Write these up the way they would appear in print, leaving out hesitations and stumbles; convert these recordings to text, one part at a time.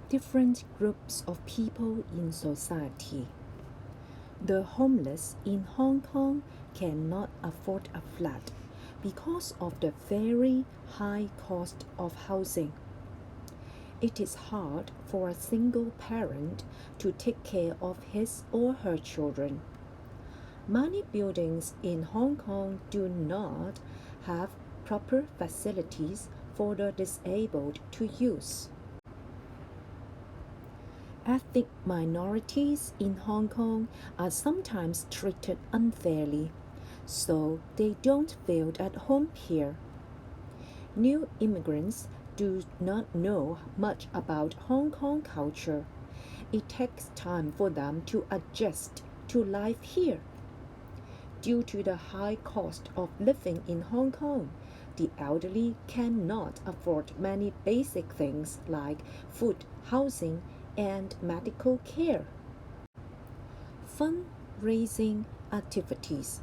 different groups of people in society. The homeless in Hong Kong cannot afford a flat because of the very high cost of housing. It is hard for a single parent to take care of his or her children. Many buildings in Hong Kong do not have proper facilities for the disabled to use. Ethnic minorities in Hong Kong are sometimes treated unfairly, so they don't feel at home here. New immigrants do not know much about Hong Kong culture. It takes time for them to adjust to life here. Due to the high cost of living in Hong Kong, the elderly cannot afford many basic things like food, housing, and medical care. Fundraising activities.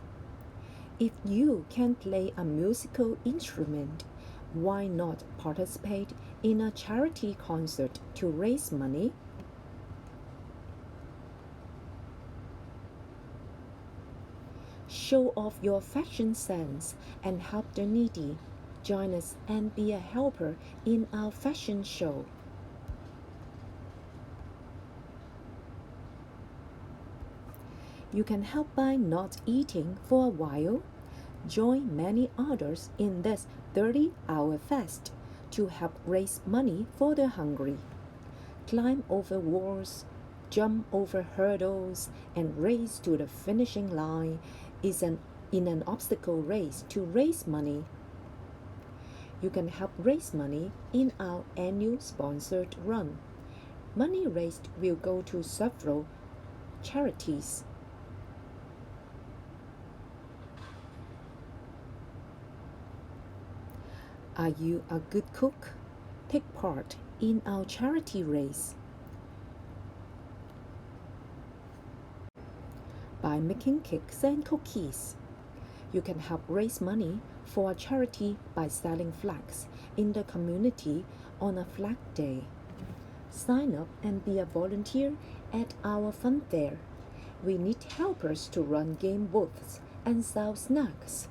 If you can play a musical instrument, why not participate in a charity concert to raise money? Show off your fashion sense and help the needy. Join us and be a helper in our fashion show. You can help by not eating for a while. Join many others in this 30-hour fast to help raise money for the hungry. Climb over walls, jump over hurdles, and race to the finishing line in an obstacle race to raise money. You can help raise money in our annual sponsored run. Money raised will go to several charities. Are you a good cook? Take part in our charity race. By making cakes and cookies, you can help raise money for a charity by selling flags in the community on a flag day. Sign up and be a volunteer at our fun fair. We need helpers to run game booths and sell snacks.